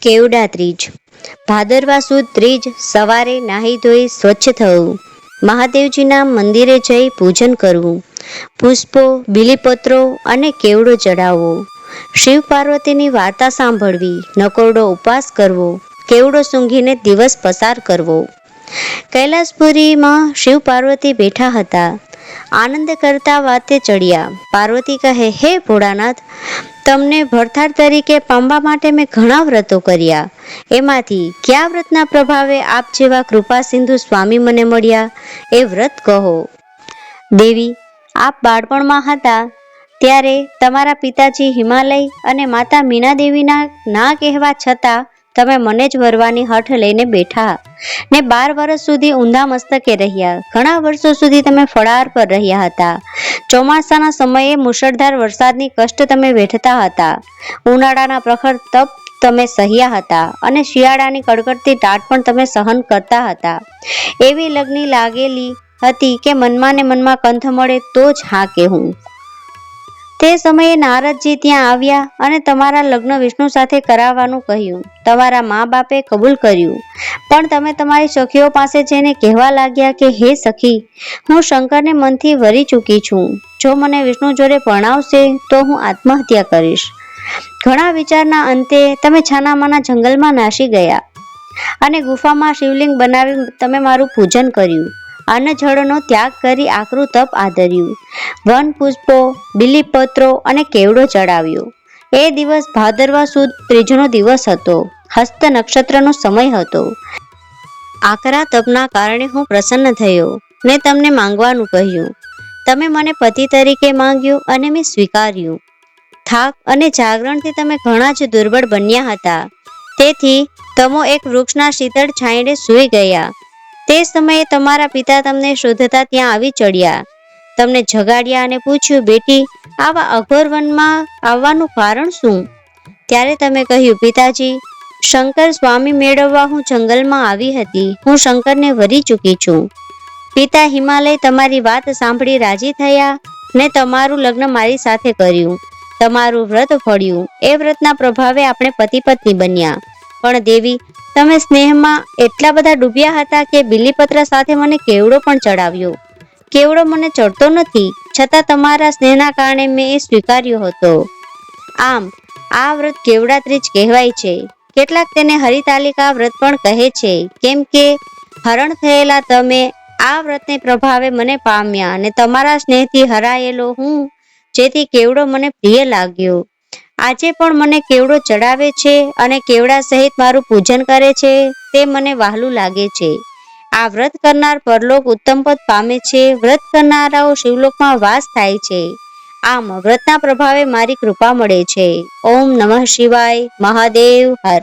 કેવડા ત્રીજ. ભાદરવા સુદ ત્રીજ સવારે નાહી ધોઈ સ્વચ્છ થવું, મહાદેવજીના મંદિરે જઈ પૂજન કરવું, પુષ્પો, બીલીપત્રો અને કેવડો ચડાવવો, શિવ પાર્વતીની વાર્તા સાંભળવી, નકોરડો ઉપવાસ કરવો, કેવડો સૂંઘીને દિવસ પસાર કરવો. કૈલાસપુરીમાં શિવ પાર્વતી બેઠા હતા. આનંદ કરતા વાતે ચડ્યા. પાર્વતી કહે, હે ભોળાનાથ, તમને ભરથાર તરીકે પામવા માટે મેં ઘણા વ્રતો કર્યા. એમાંથી કયા વ્રતના પ્રભાવે આપ જેવા કૃપા સિંધુ સ્વામી મને મળ્યા, એ વ્રત કહો. દેવી, આપ બાળપણમાં હતા ત્યારે તમારા પિતાજી હિમાલય અને માતા મીના દેવીના ના કહેવા છતાં તમે મને જ વરવાની હઠ લઈને બેઠા ને 12 વર્ષ સુધી ઊંધા મસ્તકે રહ્યા. ઘણા વર્ષો સુધી તમે ફળાર પર રહ્યા હતા. ચોમાસાના સમયે મુશળધાર વરસાદની કષ્ટ તમે વેઠતા હતા. ઉનાળાના પ્રખર તપ તમે સહ્યા હતા અને શિયાળાની કડકડતી ટાટ પણ તમે સહન કરતા હતા. એવી લગ્ની લાગેલી હતી કે મનમાં ને મનમાં કંથ મળે તો જ હા કહેવું. તે સમયે નારદજી ત્યાં આવ્યા અને તમારા લગ્ન વિષ્ણુ સાથે કરાવવાનું કહ્યું. તમારા મા બાપે કબૂલ કર્યું, પણ તમે તમારી સખીઓ પાસે જઈને કહેવા લાગ્યા કે હે સખી, હું શંકરને મનથી વરી ચૂકી છું. જો મને વિષ્ણુ જોડે પરણાવશે તો હું આત્મહત્યા કરીશ. ઘણા વિચારના અંતે તમે છાનામાના જંગલમાં નાસી ગયા અને ગુફામાં શિવલિંગ બનાવી તમે મારું પૂજન કર્યું. અન્ન જળનો ત્યાગ કરી આકરું તપ આદર્યું. વન પુષ્પો, બીલીપત્રો અને કેવડો ચડાવ્યો. એ દિવસ ભાદરવા સુદ ત્રીજનો દિવસ હતો. હસ્ત નક્ષત્રનો સમય હતો. આકરા તપના કારણે હું પ્રસન્ન થયો ને તમને માંગવાનું કહ્યું. તમે મને પતિ તરીકે માંગ્યું અને મેં સ્વીકાર્યું. થાક અને જાગરણથી તમે ઘણા જ દુર્બળ બન્યા હતા. તેથી તમો એક વૃક્ષના શીતળ છાંયડે સૂઈ ગયા. તે સમયે તમારા પિતા તમને શોધતા ત્યાં આવી ચડ્યા. તમને જગાડ્યા અને પૂછ્યું, બેટી, આવા અઘોર વનમાં આવવાનું કારણ શું? ત્યારે તમે કહ્યું, પિતાજી, શંકર સ્વામી મેળવવા હું જંગલમાં આવી હતી. હું શંકરને વરી ચૂકી છું. પિતા હિમાલય તમારી વાત સાંભળી રાજી થયા ને તમારું લગ્ન મારી સાથે કર્યું. તમારું વ્રત ફળ્યું. એ વ્રતના પ્રભાવે આપણે પતિ પત્ની બન્યા. પણ દેવી, તમે સ્નેહમાં એટલા બધા ડૂબ્યા હતા કે બીલીપત્ર સાથે મને કેવડો પણ ચડાવ્યો. કેવડો મને ચડતો નથી, છતાં તમારા સ્નેહના કારણે મેં એ સ્વીકાર્યો હતો. આમ આ વ્રત કેવડા ત્રીજ કહેવાય છે. કેટલાક તેને હરિતાલિકા વ્રત પણ કહે છે, કેમ કે હરણ થયેલા તમે આ વ્રતને પ્રભાવે મને પામ્યા અને તમારા સ્નેહથી હરાયેલો હું, જેથી કેવડો મને પ્રિય લાગ્યો. આજે પણ મને કેવડો ચડાવે છે અને કેવડા સહિત મારું પૂજન કરે છે, તે મને વહાલું લાગે છે. આ વ્રત કરનાર પરલોક ઉત્તમ પદ પામે છે. વ્રત કરનારાઓ શિવલોકમાં વાસ થાય છે. આમ વ્રતના પ્રભાવે મારી કૃપા મળે છે. ઓમ નમઃ શિવાય. મહાદેવ હર.